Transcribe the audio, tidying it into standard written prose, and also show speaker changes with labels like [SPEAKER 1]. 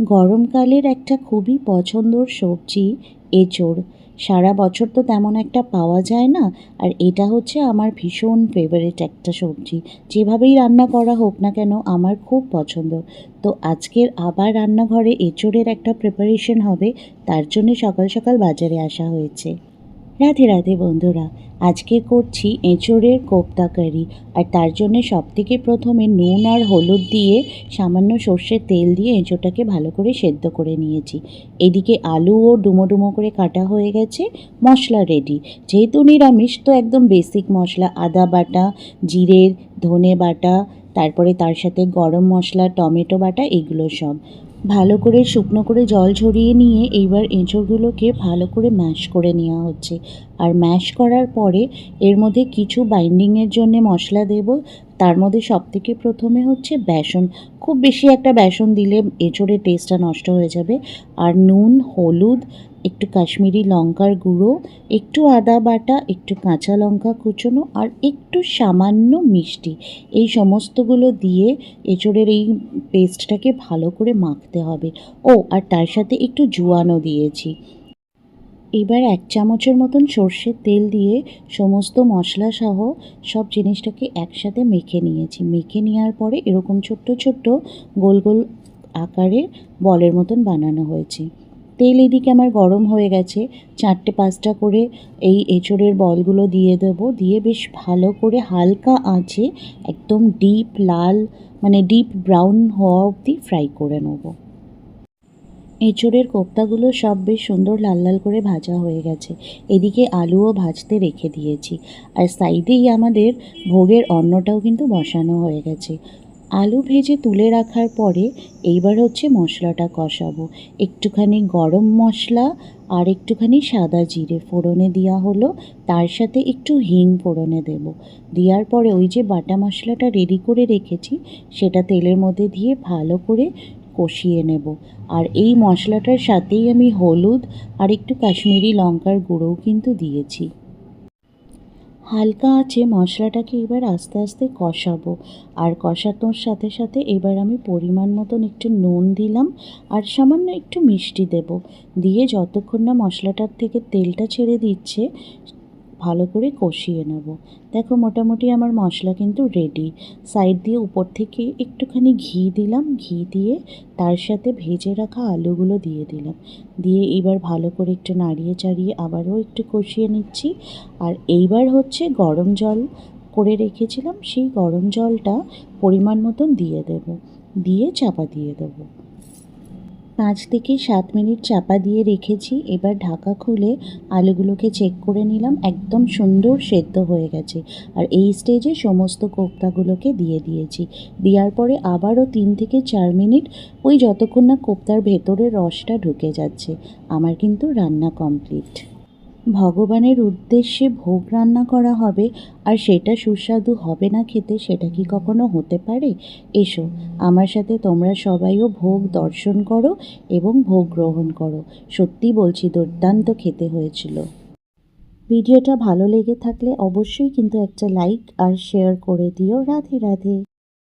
[SPEAKER 1] গরমকালের একটা খুবই পছন্দর সবজি এঁচোড়। সারা বছর তো তেমন একটা পাওয়া যায় না, আর এটা হচ্ছে আমার ভীষণ ফেভারিট একটা সবজি। যেভাবেই রান্না করা হোক না কেন আমার খুব পছন্দ। তো আজকের আবার রান্নাঘরে এঁচোড়ের একটা প্রিপারেশন হবে, তার জন্যে সকাল সকাল বাজারে আসা হয়েছে। রাধে রাধে বন্ধুরা, আজকে করছি এঁচোড়ের কোপ্তা কারি। আর তার জন্য সবথেকে প্রথমে নুন আর হলুদ দিয়ে সামান্য সর্ষের তেল দিয়ে এঁচোড়টাকে ভালো করে সেদ্ধ করে নিয়েছি। এদিকে আলুও ডুমো ডুমো করে কাটা হয়ে গেছে, মশলা রেডি। যেহেতু নিরামিষ তো একদম বেসিক মশলা, আদা বাটা, জিরের, ধনে বাটা, তারপরে তার সাথে গরম মশলা, টমেটো বাটা, এগুলো সব ভালো করে শুকনো করে জল ঝরিয়ে নিয়ে এইবার এঁচোড়গুলোকে ভালো করে ম্যাশ করে নেওয়া হচ্ছে। আর ম্যাশ করার পরে এর মধ্যে কিছু বাইন্ডিংয়ের জন্য মশলা দেব। তার মধ্যে সবথেকে প্রথমে হচ্ছে বেসন। খুব বেশি একটা বেসন দিলে এঁচোড়ের টেস্টটা নষ্ট হয়ে যাবে। আর নুন, হলুদ, একটু কাশ্মীরি লঙ্কার গুঁড়ো, একটু আদা বাটা, একটু কাঁচা লঙ্কা কুচোনো, আর একটু সামান্য মিষ্টি, এই সমস্তগুলো দিয়ে এঁচোড়ের এই পেস্টটাকে ভালো করে মাখতে হবে। ও আর তার সাথে একটু জোয়ানও দিয়েছি। এবার 1 চামচের মতন সর্ষের তেল দিয়ে সমস্ত মশলা সহ সব জিনিসটাকে একসাথে মেখে নিয়েছি। মেখে নেওয়ার পরে এরকম ছোট্ট ছোট্ট গোল গোল আকারে বলের মতন বানানো হয়েছে। তেল এদিকে আমার গরম হয়ে গেছে। 4টে-5টা করে এই এঁচোড়ের বলগুলো দিয়ে দেবো। দিয়ে বেশ ভালো করে হালকা আঁচে একদম ডিপ লাল, মানে ডিপ ব্রাউন হওয়া অবধি ফ্রাই করে নেবো। এঁচোড়ের কোপ্তাগুলো সব বেশ সুন্দর লাল লাল করে ভাজা হয়ে গেছে। এদিকে আলুও ভাজতে রেখে দিয়েছি। আর সাইডেই আমাদের ভোগের অন্নটাও কিন্তু বসানো হয়ে গেছে। আলু ভেজে তুলে রাখার পরে এইবার হচ্ছে মশলাটা কষাবো। একটুখানি গরম মশলা আর একটুখানি সাদা জিরে ফোড়নে দেওয়া হলো, তার সাথে একটু হিং ফোড়নে দেব। দেওয়ার পরে ওই যে বাটা মশলাটা রেডি করে রেখেছি সেটা তেলের মধ্যে দিয়ে ভালো করে কষিয়ে নেব। আর এই মশলাটার সাথেই আমি হলুদ আর একটু কাশ্মীরি লঙ্কার গুঁড়োও কিন্তু দিয়েছি। হালকা আঁচে মশলাটাকে এবার আস্তে আস্তে কষাবো। আর কষানোর সাথে সাথে এবার আমি পরিমাণ মতন একটু নুন দিলাম আর সামান্য একটু মিষ্টি দেব। দিয়ে যতক্ষণ না মশলাটার থেকে তেলটা ছেড়ে দিচ্ছে ভালো করে কষিয়ে নেব। দেখো মোটামুটি আমার মশলা কিন্তু রেডি। সাইড দিয়ে উপর থেকে একটুখানি ঘি দিলাম, ঘি দিয়ে তার সাথে ভেজে রাখা আলুগুলো দিয়ে দিলাম। দিয়ে এবার ভালো করে একটু নাড়িয়ে চাড়িয়ে আবারও একটু কষিয়ে নিচ্ছি। আর এইবার হচ্ছে গরম জল করে রেখেছিলাম, সেই গরম জলটা পরিমাণ মতন দিয়ে দেব। দিয়ে চাপা দিয়ে দেবো। 5 থেকে 7 মিনিট চাপা দিয়ে রেখেছি। এবার ঢাকা খুলে আলুগুলোকে চেক করে নিলাম, একদম সুন্দর সেদ্ধ হয়ে গেছে। আর এই স্টেজে সমস্ত কোপ্তাগুলোকে দিয়ে দিয়েছি। দেওয়ার পরে আবারও 3 থেকে 4 মিনিট, ওই যতক্ষণ না কোপ্তার ভেতরে রসটা ঢুকে যাচ্ছে। আমার কিন্তু রান্না কমপ্লিট। ভগবানের উদ্দেশ্যে ভোগ রান্না করা হবে, আর সেটা সুস্বাদু হবে না খেতে, সেটা কি কখনো হতে পারে? এসো আমার সাথে তোমরা সবাইও ভোগ দর্শন করো এবং ভোগ গ্রহণ করো। সত্যি বলছি দুর্দান্ত খেতে হয়েছিল। ভিডিওটা ভালো লেগে থাকলে অবশ্যই কিন্তু একটা লাইক আর শেয়ার করে দিও। রাধে রাধে।